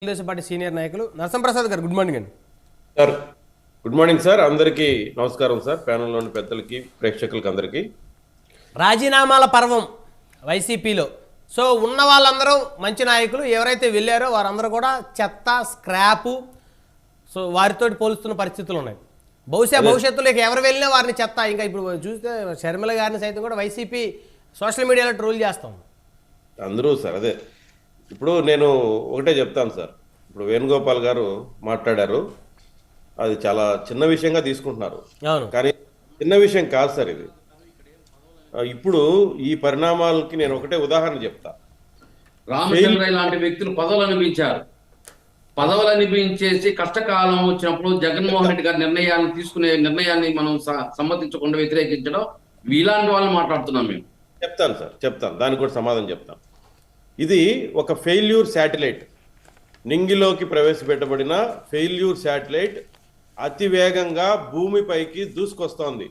Telugu Desam party senior నాయకులు నరసింహప్రసాద్ గారు good morning అండి. సార్ గుడ్ మార్నింగ్ సార్, అందరికీ నమస్కారం సార్, ప్యానెల్లోని పెద్దలకి ప్రేక్షకులకి అందరికీ. రాజీనామాల పర్వం వైసీపీలో. సో ఉన్న వాళ్ళందరూ మంచి నాయకులు, ఎవరైతే వెళ్ళారో వారందరూ కూడా చెత్త స్క్రాపు. సో వారితో పోలుస్తున్న పరిస్థితులు ఉన్నాయి. బహుశా భవిష్యత్తులో ఎవరు వెళ్ళినా వారిని చెత్త. ఇంకా ఇప్పుడు చూస్తే షర్మిల గారిని సైతం కూడా వైసీపీ సోషల్ మీడియాలో ట్రోల్ చేస్తాం అందరూ సార్. అదే ఇప్పుడు నేను ఒకటే చెప్తాను సార్, ఇప్పుడు వేణుగోపాల్ గారు మాట్లాడారు, అది చాలా చిన్న విషయంగా తీసుకుంటున్నారు. కానీ చిన్న విషయం కాదు సార్ ఇది. ఇప్పుడు ఈ పరిణామాలకి నేను ఒకటే ఉదాహరణ చెప్తా. రామచంద్రయ్య లాంటి వ్యక్తులు పదవులు అనిపించారు. పదవులు అనిపించేసి కష్టకాలం వచ్చినప్పుడు జగన్మోహన్ రెడ్డి గారి నిర్ణయాన్ని తీసుకునే నిర్ణయాన్ని మనం సమ్మతించకుండా వ్యతిరేకించడం, ఇలాంటి వాళ్ళు మాట్లాడుతున్నాం మేము. చెప్తాను సార్, చెప్తాను, దానికి కూడా సమాధానం చెప్తాను. ఇది ఒక ఫెయిల్యూర్ శాటిలైట్, నింగిలోకి ప్రవేశపెట్టబడిన ఫెయిల్యూర్ శాటిలైట్ అతి వేగంగా భూమిపైకి దూసుకొస్తోంది.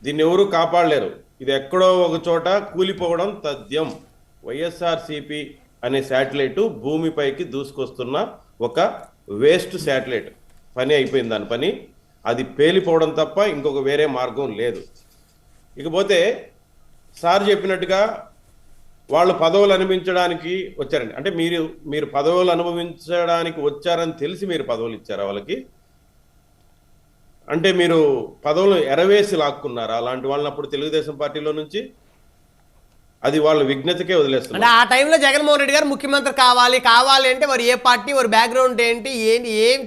దీన్ని ఎవరు కాపాడలేరు. ఇది ఎక్కడో ఒక చోట కూలిపోవడం తథ్యం. వైఎస్ఆర్సిపి అనే శాటిలైట్ భూమిపైకి దూసుకొస్తున్న ఒక వేస్ట్ శాటిలైట్. పని అయిపోయింది దాని పని. అది పేలిపోవడం తప్ప ఇంకొక వేరే మార్గం లేదు. ఇకపోతే సార్ చెప్పినట్టుగా వాళ్ళు పదవులు అనుభవించడానికి వచ్చారండి. అంటే మీరు పదవులు అనుభవించడానికి వచ్చారని తెలిసి మీరు పదవులు ఇచ్చారా వాళ్ళకి? అంటే మీరు పదవులు ఎరవేసి లాక్కున్నారా అలాంటి వాళ్ళని అప్పుడు తెలుగుదేశం పార్టీలో నుంచి? అది వాళ్ళ విజ్ఞతకే వదిలేస్తున్నారు. అంటే ఆ టైంలో జగన్మోహన్ రెడ్డి గారు ముఖ్యమంత్రి కావాలి అంటే వారు ఏ పార్టీ, వారి బ్యాక్గ్రౌండ్ ఏంటి, ఏం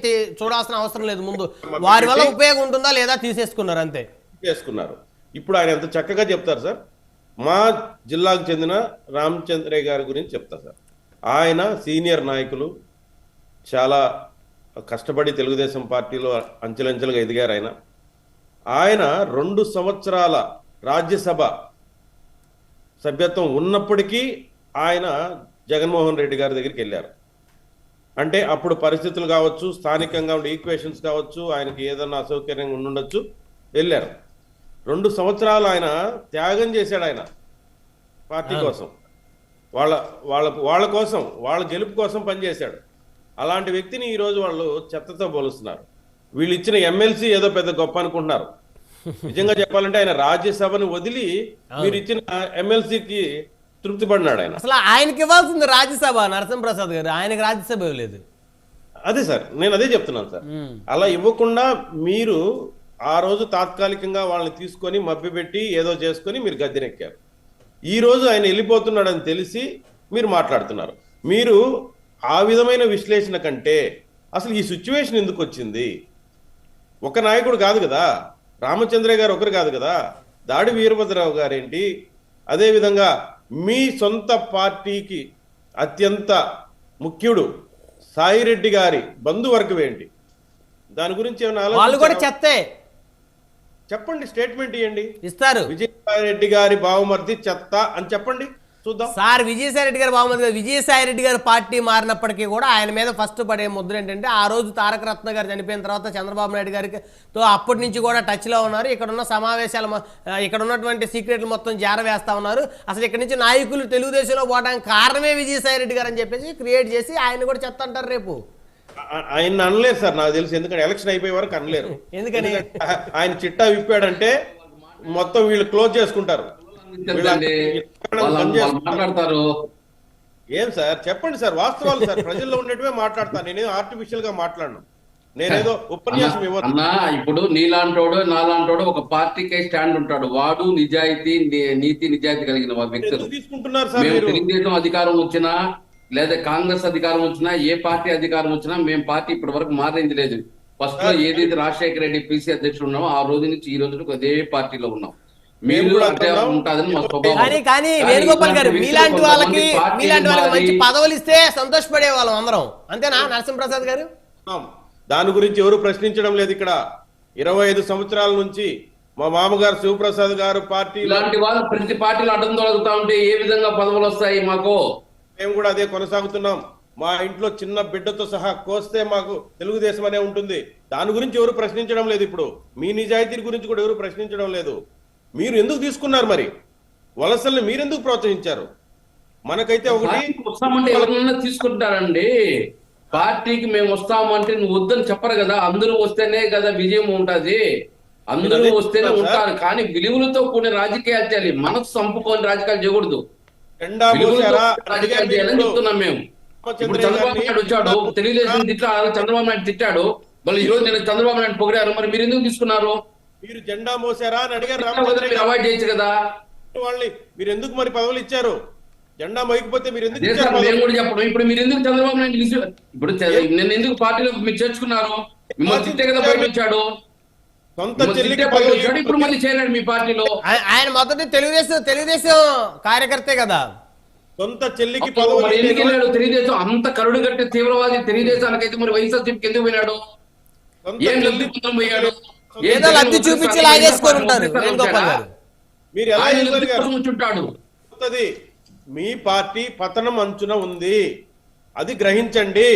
చూడాల్సిన అవసరం లేదు. ముందు వారి వల్ల ఉపయోగం ఉంటుందా లేదా తీసేసుకున్నారు, అంతే చేసుకున్నారు. ఇప్పుడు ఆయన ఎంత చక్కగా చెప్తారు సార్. మా జిల్లాకు చెందిన రామచంద్రయ్య గారి గురించి చెప్తా సార్. ఆయన సీనియర్ నాయకులు, చాలా కష్టపడి తెలుగుదేశం పార్టీలో అంచెలంచెలుగా ఎదిగారు. ఆయన 2 సంవత్సరాల రాజ్యసభ సభ్యత్వం ఉన్నప్పటికీ ఆయన జగన్మోహన్ రెడ్డి గారి దగ్గరికి వెళ్ళారు. అంటే అప్పుడు పరిస్థితులు కావచ్చు, స్థానికంగా ఉండే ఈక్వేషన్స్ కావచ్చు, ఆయనకి ఏదన్నా అసౌకర్యంగా ఉండుండొచ్చు, వెళ్ళారు. 2 సంవత్సరాలు ఆయన త్యాగం చేశాడు. ఆయన పార్టీ కోసం, వాళ్ళ కోసం, వాళ్ళ గెలుపు కోసం పనిచేశాడు. అలాంటి వ్యక్తిని ఈరోజు వాళ్ళు చెత్తతో పోలుస్తున్నారు. వీళ్ళు ఇచ్చిన ఎమ్మెల్సీ ఏదో పెద్ద గొప్ప అనుకుంటున్నారు. నిజంగా చెప్పాలంటే ఆయన రాజ్యసభను వదిలి మీరు ఇచ్చిన ఎమ్మెల్సీకి తృప్తి పడినాడు ఆయన. అసలు ఆయనకి ఇవ్వాల్సింది రాజ్యసభ. నరసింహప్రసాద్ గారు ఆయనకి రాజ్యసభ ఇవ్వలేదు. అదే సార్, నేను అదే చెప్తున్నాను సార్. అలా ఇవ్వకుండా మీరు ఆ రోజు తాత్కాలికంగా వాళ్ళని తీసుకొని మభ్యపెట్టి ఏదో చేసుకొని మీరు గద్దెనెక్కారు. ఈ రోజు ఆయన వెళ్ళిపోతున్నాడని తెలిసి మీరు మాట్లాడుతున్నారు. మీరు ఆ విధమైన విశ్లేషణ కంటే అసలు ఈ సిచ్యువేషన్ ఎందుకు వచ్చింది? ఒక నాయకుడు కాదు కదా, రామచంద్రయ్య గారు ఒకరు కాదు కదా, దాడి వీరభద్రరావు గారేంటి, అదేవిధంగా మీ సొంత పార్టీకి అత్యంత ముఖ్యుడు సాయిరెడ్డి గారి బంధువర్గం ఏంటి, దాని గురించి ఏమైనా వాళ్ళు కూడా చెత్తే. చెప్పండి, స్టేట్మెంట్ ఇవ్వండి. ఇస్తారు. విజయసాయిరెడ్డి గారి బావమర్ది చెత్త అని చెప్పండి, చూద్దాం. సార్ విజయసాయిరెడ్డి గారు బాగుంది. విజయసాయిరెడ్డి గారు పార్టీ మారినప్పటికీ కూడా ఆయన మీద ఫస్ట్ పడే ముద్ర ఏంటంటే, ఆ రోజు తారక రత్న గారు చనిపోయిన తర్వాత చంద్రబాబు నాయుడు గారికి తో అప్పటి నుంచి కూడా టచ్లో ఉన్నారు. ఇక్కడ ఉన్న సమావేశాలు, ఇక్కడ ఉన్నటువంటి సీక్రెట్లు మొత్తం జారవేస్తా ఉన్నారు. అసలు ఇక్కడ నుంచి నాయకులు తెలుగుదేశంలో పోవడానికి కారణమే విజయసాయిరెడ్డి గారు అని చెప్పేసి క్రియేట్ చేసి ఆయన కూడా చెత్త అంటారు రేపు. ఆయన అనలేరు సార్, నాకు తెలిసి. ఎందుకంటే ఎలక్షన్ అయిపోయే వరకు అనలేరు. ఎందుకని? ఆయన చిట్టా విప్పాడంటే మొత్తం వీళ్ళు క్లోజ్ చేసుకుంటారు. మాట్లాడతారు. ఏం సార్ చెప్పండి సార్, వాస్తవాలు సార్, ప్రజల్లో ఉండేటివే మాట్లాడతాను. నేనేదో ఆర్టిఫిషియల్ గా మాట్లాడను, నేనేదో ఉపన్యాసం ఇవ్వను. అన్నా ఇప్పుడు నీలాంటోడు నాలాంటోడు ఒక పార్టీకే స్టాండ్ ఉంటాడు. వాడు నిజాయితీ, నీతి నిజాయితీ కలిగిన వ్యక్తులు తీసుకుంటున్నారు సార్. మేము తెలుగుదేశం అధికారం వచ్చినా లేదా కాంగ్రెస్ అధికారం వచ్చినా, ఏ పార్టీ అధికారం వచ్చినా మేము పార్టీ ఇప్పటి వరకు మారింది లేదు. ఫస్ట్ లో ఏదైతే రాజశేఖర రెడ్డి పిసి అధ్యక్షుడు ఉన్నామో ఆ రోజు నుంచి ఈ రోజు అదే పార్టీలో ఉన్నాం. మీరు ఉంటుందని మా స్వభావం. కానీ వేణుగోపాల్ గారు మీలాంటి వాళ్ళకి మంచి పదవులు ఇస్తే సంతోషపడే వాళ్ళం అందరం, అంతేనా నరసింహప్రసాద్ గారు? దాని గురించి ఎవరు ప్రశ్నించడం లేదు ఇక్కడ. 25 సంవత్సరాల నుంచి మా మామగారు శివప్రసాద్ గారు పార్టీ, ఇలాంటి వాళ్ళు ప్రతి పార్టీలో అడ్డం తొలగుతా ఉంటే ఏ విధంగా పదవులు వస్తాయి మాకు? మేము కూడా అదే కొనసాగుతున్నాం. మా ఇంట్లో చిన్న బిడ్డతో సహా కోస్తే మాకు తెలుగుదేశం అనే ఉంటుంది. దాని గురించి ఎవరు ప్రశ్నించడం లేదు. ఇప్పుడు మీ నిజాయితీ గురించి కూడా ఎవరు ప్రశ్నించడం లేదు. మీరు ఎందుకు తీసుకున్నారు మరి వలసల్ని? మీరెందుకు ప్రోత్సహించారు? మనకైతే ఒకటి తీసుకుంటారండి. పార్టీకి మేము వస్తామంటే నువ్వు వద్దని చెప్పరు కదా, అందరూ వస్తేనే కదా విజయం ఉంటది, అందరూ అదే వస్తేనే చెప్తాను ఉంటారు. కానీ విలువలతో కూడిన రాజకీయాలు చేయాలి, మనసు చంపుకొని రాజకీయాలు చేయకూడదు. జెండా విలువలతో మోసారా కూడిన రాజకీయాలు చేయాలని చెప్తున్నాం మేము. ఇప్పుడు చంద్రబాబు నాయుడు వచ్చాడు, తెలుగుదేశం తిట్టాడు, చంద్రబాబు నాయుడు తిట్టాడు, మళ్ళీ ఈ రోజు నేను చంద్రబాబు నాయుడు పొగిడారు, మరి మీరు ఎందుకు తీసుకున్నారు? మీరు జెండా మోసారా అని అడిగారు మీరు రామచంద్రయ్య అవాయిడ్ చేయొచ్చు కదా. వాళ్ళని. మీరు ఎందుకు మరి పదవులు ఇచ్చారు? జెండా మోయకపోతే మీరు ఎందుకు అదే ఇచ్చారు సార్ మేము పదవులు? కూడా చెప్పడం. ఇప్పుడు మీరు ఎందుకు చంద్రబాబు నాయుడు ఇప్పుడు నేను ఎందుకు పార్టీలో మీరు చేర్చుకున్నారు? మిమ్మల్ని తిట్టే కదా బయట వచ్చాడు, సొంత మిమ్మల్ని చెల్లికి తిట్టే బయట వచ్చాడు, ఇప్పుడు పదవులు మళ్ళీ చేరాడు మీ పార్టీలో. ఆయన మొదటి తెలుగుదేశం కార్యకర్తే కదా. సొంత చెల్లికి అప్పుడు పదవులు మరి ఎందుకు ఇచ్చారు. వెళ్ళాడు తెలుగుదేశం? అంత కరుడు కట్టే తీవ్రవాది తెలుగుదేశానికైతే మరి వైఎస్ఆర్సీపీకి ఎందుకు పోయినాడు? సొంత ఏం లబ్ధి చెల్లికి పొందడం పోయాడు? ఏదో లబ్ధి చూపించి లాగేసుకొని ఉంటారు వేణుగోపాల్ గారు. మీరు ఎలా ఆయన చేయగలిగారు? లబ్ధి కోసం వచ్చుంటాడు. వస్తది. మీ పార్టీ పతనం అంచున ఉంది, అది గ్రహించండి.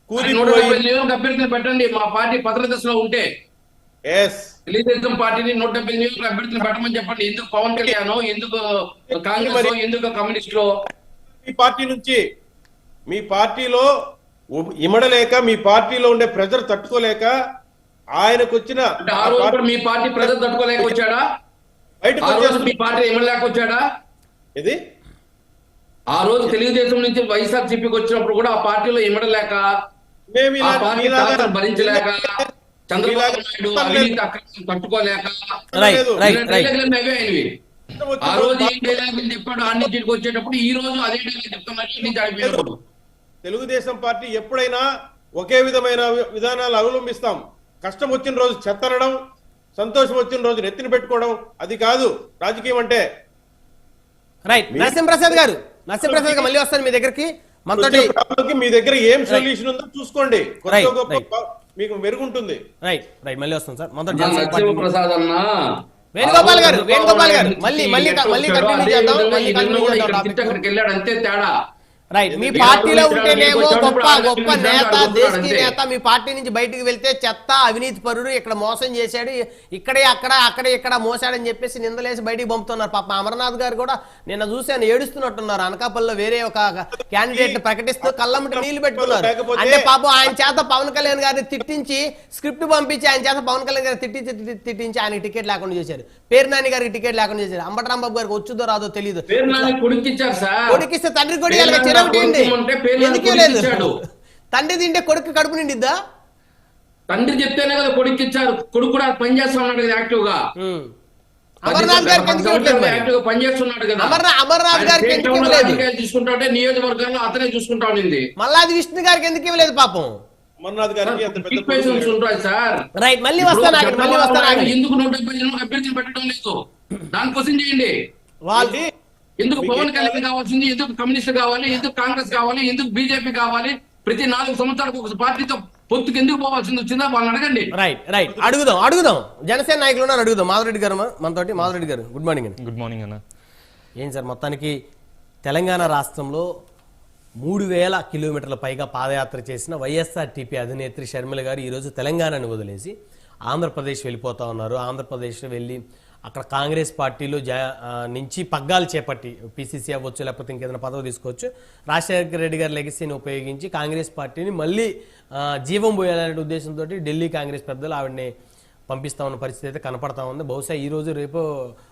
ఆయన 170 కూలిపోయి నియోజకవర్గ అభ్యర్థిని పెట్టండి. మా పార్టీ పతన దశలో ఉంటే ఎస్ తెలుగుదేశం పార్టీని 170 నియోజకవర్గ అభ్యర్థిని పెట్టమని చెప్పండి. ఎందుకు పవన్ కళ్యాణ్, ఎందుకు కాంగ్రెస్, ఎందుకు కమ్యూనిస్టులు? మీ పార్టీ నుంచి మీ పార్టీలో ఇమడలేక, మీ పార్టీలో ఉండే ప్రెజర్ తట్టుకోలేక ఆయనకు వచ్చిన అంటే ఆ రోజు కూడా మీ పార్టీ ప్రజలు తట్టుకోలేక వచ్చాడా? బయటకు ఆ రోజు మీ వచ్చేస్తుంది. పార్టీ ఎమ్మెల్యేకి వచ్చాడా? ఇది ఆ రోజు తెలుగుదేశం నుంచి వైఎస్ఆర్సీపీకి వచ్చినప్పుడు కూడా ఆ పార్టీలో ఇమ్మడలేక, మేము ఆ ఇలా పార్టీ మీలాగా తాకట్టు భరించలేక, చంద్రబాబు మీలాగా నాయుడు అవినీతి అక్రమం తట్టుకోలేక రైట్ రైట్ ఇలా రైట్ డైలాగులు అవే ఆయనవి. ఆ రోజు ఏ డైలాగులు చెప్పాడు అన్ని ఇంటికి వచ్చేటప్పుడు, ఈ రోజు అదే డైలాగ్ చెప్తున్నారు ఇంటికి ఆడిపోయినప్పుడు. తెలుగుదేశం పార్టీ ఎప్పుడైనా ఒకే విధమైన విధానాలు అవలంబిస్తాం. కష్టం వచ్చిన రోజు చెత్తనడం, సంతోషం వచ్చిన రోజు నెత్తిన పెట్టుకోవడం, అది కాదు రాజకీయం అంటే. రైట్. నరసింహప్రసాద్ గారు మళ్ళీ వస్తాను మీ దగ్గరికి. మనతోటి వచ్చే ప్రాబ్లంకి మీ దగ్గర ఏం సొల్యూషన్ ఉందో చూసుకోండి. కొత్త Right, గొప్ప right. మీకు మెరుగుంటుంది. రైట్ మళ్ళీ వస్తాను సార్. మనతో నరసింహప్రసాద్ అన్న వేణుగోపాల్ గారు మళ్ళీ కంటిన్యూ చేద్దాం. మళ్ళీ కంటిన్యూ ఇక్కడ చేద్దాం తిట్టి అక్కడికి వెళ్ళాడు అంతే తేడా. రైట్. మీ పార్టీలో ఉంటేనేమో గొప్ప నేత, దేశీ నేత, మీ పార్టీ నుంచి బయటికి వెళ్తే చెత్త, అవినీతి పరుడు, ఇక్కడ మోసం చేశాడు, ఇక్కడ మోసాడని చెప్పేసి నిందలేసి బయటికి పంపుతున్నారు. పాప అమర్నాథ్ గారు కూడా నిన్న చూశాను ఏడుస్తున్నట్టున్నారు. అనకాపల్లిలో వేరే ఒక క్యాండిడేట్ ప్రకటిస్తూ కళ్ళమ్మటి నీళ్లు పెట్టుకున్నారు. అంటే పాపం ఆయన చేత పవన్ కళ్యాణ్ గారిని తిట్టించి స్క్రిప్ట్ పంపించి ఆయన చేత పవన్ కళ్యాణ్ గారిని తిట్టించి ఆయనకి టికెట్ లేకుండా చేశారు. పేరు నాని గారికి టికెట్ లేకుండా చేశారు. అంబటరాంబాబు గారికి వచ్చుదో రాదో తెలియదు. పేరు నాని కొడుకిచ్చారు సార్. కొడుకిస్తే తండ్రి కొడుకు ఎందుకే లేదు? తండ్రి తింటే కొడుకు కడుపు నిండిద్దా? తండ్రి చెప్తేనే కదా కొడుకు ఇచ్చారు. కొడుకు కూడా పనిచేస్తా ఉన్నాడు కదా యాక్టివ్ గా. అమర్నాథ్ గారికి ఎందుకు ఇవ్వట్లేదు మరి? యాక్టివ్ గా పనిచేస్తున్నాడు కదా. అమర్నాథ్ గారికి ఎందుకు ఇవ్వలేదు? రాజకీయాలు తీసుకుంటే నియోజకవర్గాల్లో అతనే చూసుకుంటా ఉంది. మల్లాది విష్ణు గారికి ఎందుకు ఇవ్వలేదు పాపం? అమర్నాథ్ గారికి అంత పెద్ద ఈక్వేషన్స్ ఉంటాయి సార్. రైట్. మళ్ళీ వస్తాను ఎందుకు 170 అభ్యర్థులు పెట్టడం లేదు? దానికోసం చేయండి. వాళ్ళు ఎందుకు పవన్ కళ్యాణ్ కావాల్సింది, ఎందుకు కమ్యూనిస్ట్ కావాలి, ఎందుకు కాంగ్రెస్ కావాలి, ఎందుకు బీజేపీ కావాలి? ప్రతి 4 సంవత్సరాలకు ఒక పార్టీతో పొత్తుకు ఎందుకు పోవాల్సింది వచ్చిందా వాళ్ళని అడగండి. రైట్ అడుగుదాం. జనసేన నాయకులు ఉన్నారు, అడుగుదాం. మాధవరెడ్డి గారు మనతోటి. మాధవరెడ్డి గారు గుడ్ మార్నింగ్ అండి. గుడ్ మార్నింగ్ అన్న. ఏం సార్, మొత్తానికి తెలంగాణ రాష్ట్రంలో 3000 కిలోమీటర్ల పైగా పాదయాత్ర చేసిన వైఎస్ఆర్టీపీ అధినేత్రి షర్మిల గారు ఈరోజు తెలంగాణను వదిలేసి ఆంధ్రప్రదేశ్ వెళ్ళిపోతా ఉన్నారు. ఆంధ్రప్రదేశ్ వెళ్ళి అక్కడ కాంగ్రెస్ పార్టీలో నుంచి పగ్గాలు చేపట్టి పీసీసీ అవ్వచ్చు, లేకపోతే ఇంకేదైనా పదవి తీసుకోవచ్చు, రాజశేఖర రెడ్డి గారి లెగసీని ఉపయోగించి కాంగ్రెస్ పార్టీని మళ్ళీ జీవం పోయాలనే ఉద్దేశంతో ఢిల్లీ కాంగ్రెస్ పెద్దలు ఆవిడని పంపిస్తా ఉన్న పరిస్థితి అయితే కనపడతా ఉంది. బహుశా ఈ రోజు రేపు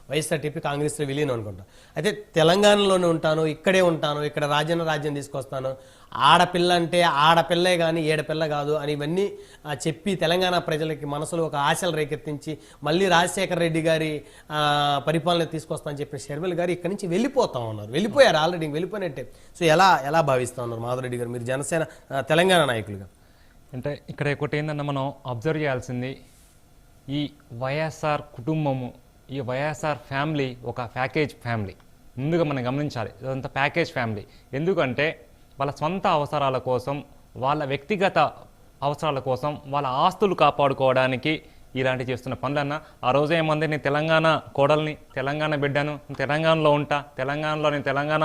వైఎస్ఆర్టీపీ కాంగ్రెస్లో విలీనం అనుకుంటా. అయితే తెలంగాణలోనే ఉంటాను, ఇక్కడే ఉంటాను, ఇక్కడ రాజ్యం తీసుకొస్తాను, ఆడపిల్ల అంటే ఆడపిల్లే కానీ ఏడపిల్ల కాదు అని ఇవన్నీ చెప్పి తెలంగాణ ప్రజలకి మనసులో ఒక ఆశలు రేకెత్తించి మళ్ళీ రాజశేఖర రెడ్డి గారి పరిపాలన తీసుకొస్తామని చెప్పిన షర్మిల గారు ఇక్కడి నుంచి వెళ్ళిపోతా ఉన్నారు. వెళ్ళిపోయారు, ఆల్రెడీ వెళ్ళిపోయినట్టే. సో ఎలా భావిస్తూ ఉన్నారు మాధవరెడ్డి గారు, మీరు జనసేన తెలంగాణ నాయకులుగా? అంటే ఇక్కడ ఒకటి ఏంటన్నా మనం అబ్జర్వ్ చేయాల్సింది, ఈ వైఎస్ఆర్ కుటుంబము, ఈ వైఎస్ఆర్ ఫ్యామిలీ ఒక ప్యాకేజ్ ఫ్యామిలీ. ముందుగా మనం గమనించాలి, ఇదంతా ప్యాకేజ్ ఫ్యామిలీ. ఎందుకంటే వాళ్ళ సొంత అవసరాల కోసం, వాళ్ళ వ్యక్తిగత అవసరాల కోసం, వాళ్ళ ఆస్తులు కాపాడుకోవడానికి ఇలాంటివి చేస్తున్న పనులన్నా. ఆ రోజు ఏమంది, నేను తెలంగాణ కోడల్ని, తెలంగాణ బిడ్డను, తెలంగాణలో ఉంటా, నేను తెలంగాణ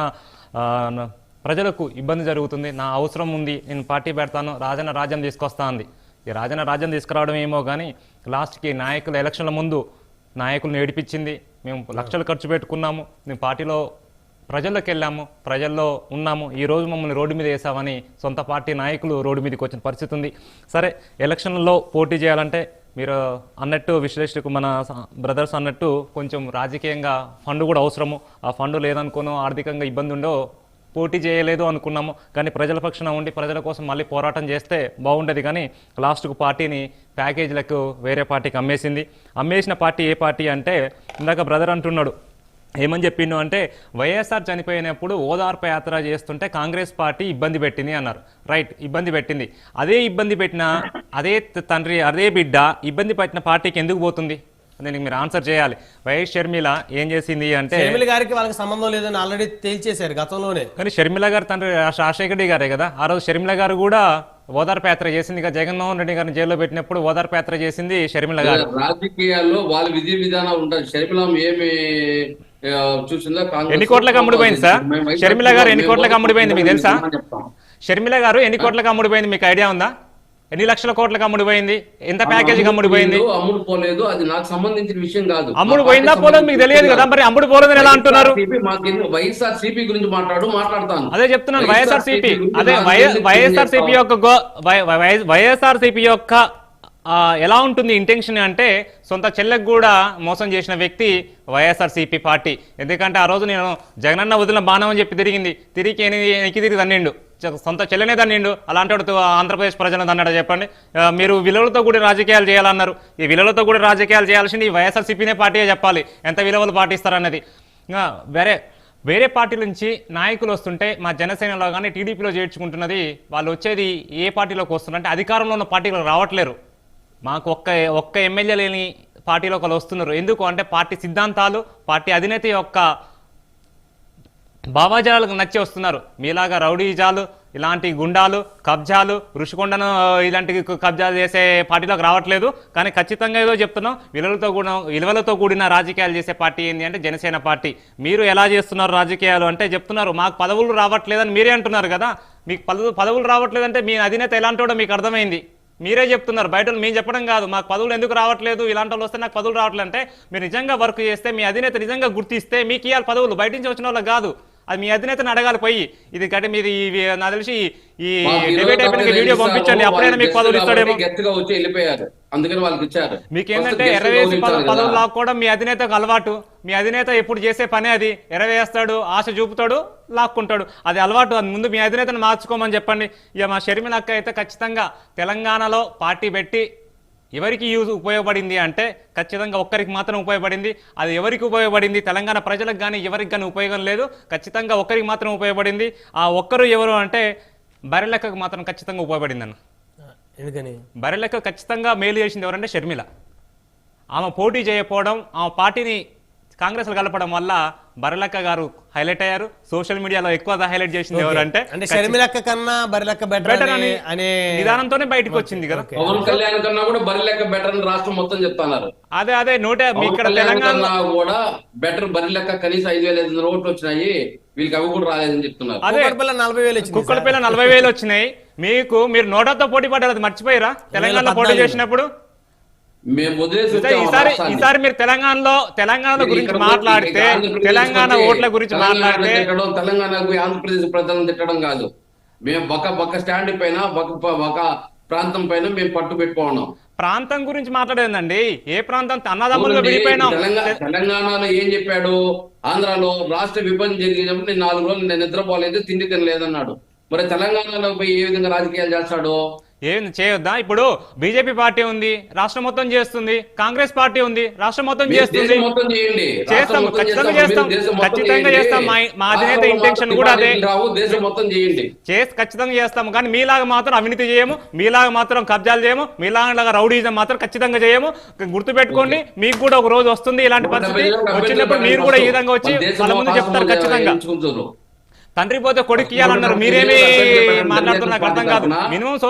ప్రజలకు ఇబ్బంది జరుగుతుంది, నా అవసరం ఉంది, నేను పార్టీ పెడతాను, రాజ్యం తీసుకొస్తా అంది. ఈ రాజ్యం తీసుకురావడం ఏమో కానీ లాస్ట్కి నాయకుల ఎలక్షన్ల ముందు నాయకులను ఏడిపించింది. మేము లక్షలు ఖర్చు పెట్టుకున్నాము, మేము ప్రజల్లోకి వెళ్ళాము, ప్రజల్లో ఉన్నాము, ఈ రోజు మమ్మల్ని రోడ్డు మీద వేసామని సొంత పార్టీ నాయకులు రోడ్డు మీదకి వచ్చిన పరిస్థితి ఉంది. సరే, ఎలక్షన్లలో పోటీ చేయాలంటే మీరు అన్నట్టు విశ్లేషకు మన బ్రదర్స్ అన్నట్టు కొంచెం రాజకీయంగా ఫండ్ కూడా అవసరము. ఆ ఫండ్ లేదనుకోను, ఆర్థికంగా ఇబ్బంది ఉండో పోటీ చేయలేదు అనుకున్నాము. కానీ ప్రజల పక్షాన ఉండి ప్రజల కోసం మళ్ళీ పోరాటం చేస్తే బాగుండేది. కానీ లాస్ట్కు పార్టీని ప్యాకేజీలకు వేరే పార్టీకి అమ్మేసిన పార్టీ ఏ పార్టీ అంటే ఇందాక బ్రదర్ అంటున్నాడు, ఏమని చెప్పిండు అంటే వైఎస్ఆర్ చనిపోయినప్పుడు ఓదార్పు యాత్ర చేస్తుంటే కాంగ్రెస్ పార్టీ ఇబ్బంది పెట్టింది అన్నారు. రైట్, ఇబ్బంది పెట్టింది. అదే ఇబ్బంది పెట్టిన అదే తండ్రి అదే బిడ్డ ఇబ్బంది పెట్టిన పార్టీకి ఎందుకు పోతుంది? దీనికి మీరు ఆన్సర్ చేయాలి. వైఎస్ షర్మిల ఏం చేసింది అంటే, షర్మిల గారికి వాళ్ళకి సంబంధం లేదని ఆల్రెడీ తేల్చేశారు గతంలోనే. కానీ షర్మిల గారు తండ్రి రాజశేఖర రెడ్డి గారే కదా. ఆ రోజు షర్మిల గారు కూడా ఓదార్పు యాత్ర చేసింది. జగన్మోహన్ రెడ్డి గారిని జైల్లో పెట్టినప్పుడు ఓదార్పు యాత్ర చేసింది షర్మిల గారు. రాజకీయాల్లో వాళ్ళ విధి విధానాలు ఉంటాయి. షర్మిల ఏమి చూసిందా? ఎన్ని కోట్లకు అమ్ముడిపోయింది సార్ షర్మిల గారు? ఎన్ని కోట్లకు అమ్ముడిపోయింది మీకు తెలుసా? షర్మిల గారు ఎన్ని కోట్లకు అమ్ముడిపోయింది మీకు ఐడియా ఉందా? ఎన్ని లక్షల కోట్లకు అమ్ముడిపోయింది? ఎంత ప్యాకేజీకి అమ్ముడిపోయింది? అమ్ముడు పోలేదు, అది నాకు సంబంధించిన విషయం కాదు. అమ్ముడు పోయిందా పోలేదు మీకు తెలియదు కదా, మరి అమ్ముడు పోలేదని ఎలా అంటున్నారు? వైఎస్ఆర్ సిపి గురించి మాట్లాడతాను. అదే చెప్తున్నాను, వైఎస్ఆర్ సిపి. అదే వైఎస్ఆర్ సిపి యొక్క వైఎస్ఆర్ సిపి యొక్క ఎలా ఉంటుంది ఇంటెన్షన్ అంటే, సొంత చెల్లెకు కూడా మోసం చేసిన వ్యక్తి వైఎస్ఆర్సీపీ పార్టీ. ఎందుకంటే ఆ రోజు నేను జగనన్న వదిలిన బాణం అని చెప్పి తిరిగి తిరిగి తన్నిండు, సొంత చెల్లెనే తన్నిండు. అలాంటి వాడు ఆంధ్రప్రదేశ్ ప్రజలను తన్నాడు చెప్పండి? మీరు విలువలతో కూడా రాజకీయాలు చేయాలన్నారు. ఈ విలువలతో కూడా రాజకీయాలు చేయాల్సింది ఈ వైఎస్ఆర్సీపీనే పార్టీయే చెప్పాలి ఎంత విలువలు పాటిస్తారన్నది. వేరే పార్టీల నుంచి నాయకులు వస్తుంటే మా జనసేనలో కానీ టీడీపీలో చేర్చుకుంటున్నది, వాళ్ళు వచ్చేది ఏ పార్టీలోకి వస్తున్నారంటే అధికారంలో ఉన్న పార్టీలకు రావట్లేరు. మాకు ఒక్క ఎమ్మెల్యే లేని పార్టీలో ఒకరు వస్తున్నారు. ఎందుకు అంటే పార్టీ సిద్ధాంతాలు, పార్టీ అధినేత యొక్క భావాజాలకు నచ్చి వస్తున్నారు. మీలాగా రౌడీజాలు, ఇలాంటి గుండాలు, కబ్జాలు, ఋషికొండను ఇలాంటి కబ్జాలు చేసే పార్టీలోకి రావట్లేదు. కానీ ఖచ్చితంగా ఏదో చెప్తున్నాం, విలువలతో కూడిన రాజకీయాలు చేసే పార్టీ ఏంటి అంటే జనసేన పార్టీ. మీరు ఎలా చేస్తున్నారు రాజకీయాలు అంటే చెప్తున్నారు మాకు పదవులు రావట్లేదని మీరే అంటున్నారు కదా. మీకు పదవులు రావట్లేదంటే మీ అధినేత ఎలాంటి వాడో మీకు అర్థమైంది. మీరే చెప్తున్నారు, బయట మేము చెప్పడం కాదు. మాకు పదవులు ఎందుకు రావట్లేదు, ఇలాంటి వాళ్ళు వస్తే నాకు పదవులు రావట్లేదు అంటే, మీరు నిజంగా వర్క్ చేస్తే, మీ అధినేత నిజంగా గుర్తిస్తే మీకు ఇవ్వాలి పదవులు. బయట నుంచి వచ్చిన వాళ్ళకి కాదు, అది మీ అధినేతను అడగాలి పోయి. ఇది కంటే మీరు నాకు తెలిసి ఈ డిబేట్ అయిపోయిన వీడియో పంపించండి, అప్పుడైనా మీకు పదవులు ఇస్తాడేమో. అందుకని వాళ్ళకి ఇచ్చారు. మీకు ఏంటంటే ఎరవేసి పదవులు లాక్కోవడం మీ అధినేతకు అలవాటు. మీ అధినేత ఎప్పుడు చేసే పనే అది, ఎరవేస్తాడు, ఆశ చూపుతాడు, లాక్కుంటాడు, అది అలవాటు. అది ముందు మీ అధినేతను మార్చుకోమని చెప్పండి. ఇక మా షర్మిల అక్క అయితే ఖచ్చితంగా తెలంగాణలో పార్టీ పెట్టి ఎవరికి ఉపయోగపడింది అంటే ఖచ్చితంగా ఒక్కరికి మాత్రం ఉపయోగపడింది. అది ఎవరికి ఉపయోగపడింది? తెలంగాణ ప్రజలకు కానీ ఎవరికి కానీ ఉపయోగం లేదు. ఖచ్చితంగా ఒక్కరికి మాత్రం ఉపయోగపడింది. ఆ ఒక్కరు ఎవరు అంటే బర్రెలెక్కకు మాత్రం ఖచ్చితంగా ఉపయోగపడింది అన్న. ఎందుకని? బర్రెలెక్క ఖచ్చితంగా మేలు చేసింది ఎవరంటే షర్మిల. ఆమె పోటీ చేయకపోవడం, ఆమె పార్టీని కాంగ్రెస్లో కలపడం వల్ల బర్రెలెక్క గారు హైలైట్ అయ్యారు. సోషల్ మీడియాలో ఎక్కువ హైలైట్ చేసింది ఎవరంటే షర్మిలక్క కన్నా బర్రెలెక్క బెటర్ అనే విధానంతోనే బయటకు వచ్చింది కదా. పవన్ కళ్యాణ్ కన్నా కూడా బర్రెలెక్క బెటర్ అని రాష్ట్రం మొత్తం చెప్తున్నారు. అదే ఇక్కడ తెలంగాణ కూడా బెటర్ బర్రెలెక్క కనీసం 5,500 ఓట్లు వచ్చినాయి, వీళ్ళకి అవి కూడా రాలేదని చెప్తున్నారు. అదే 40,000 కుక్కలపల్లి 40,000 వచ్చినాయి. మీరు నోటాతో పోటీ పడ్డారు, అది మర్చిపోయారా? తెలంగాణలో పోటీ చేసినప్పుడు మేము వదిలేసి ఈసారి మీరు తెలంగాణ గురించి మాట్లాడితే, తెలంగాణ ఓట్ల గురించి మాట్లాడితే తెలంగాణకు ఆంధ్రప్రదేశ్ ప్రజలను తిట్టడం కాదు. మేము ఒక స్టాండ్ పైన ఒక ప్రాంతం పైన మేము పట్టు పెట్టుకున్నాం. ప్రాంతం గురించి మాట్లాడేదండి. ఏ ప్రాంతం? అన్నదమ్ములుగా విడిపోయినాం. తెలంగాణలో ఏం చెప్పాడు? ఆంధ్రాలో రాష్ట్ర విభజన జరిగినప్పుడు నేను 4 రోజులు నేను నిద్రపోలేదు, తిండి తినలేదన్నాడు. మరి తెలంగాణలో పోయి ఏ విధంగా రాజకీయాలు చేస్తాడు? ఏం చేయొద్దా? ఇప్పుడు బీజేపీ పార్టీ ఉంది, రాష్ట్రం మొత్తం చేస్తుంది. కాంగ్రెస్ పార్టీ ఉంది, రాష్ట్రం మొత్తం చేస్తుంది. చేస్తాం, ఖచ్చితంగా చేస్తాం. మా అధినేత ఇంటెన్షన్ కూడా అదే, ఖచ్చితంగా చేస్తాము. కానీ మీలాగా మాత్రం అవినీతి చేయము, మీలాగా మాత్రం కబ్జాలు చేయము, మీలాగా రౌడీజం మాత్రం ఖచ్చితంగా చేయము. గుర్తుపెట్టుకోండి, మీకు కూడా ఒక రోజు వస్తుంది ఇలాంటి పరిస్థితి. వచ్చినప్పుడు మీరు కూడా ఈ విధంగా వచ్చి వాళ్ళ ముందు చెప్తారు ఖచ్చితంగా. తండ్రి పోతే కొడుకు ఇయ్యాలన్నారు, మీరేమి మాట్లాడుతున్నారు నాకు అర్థం కాదు. Minimum social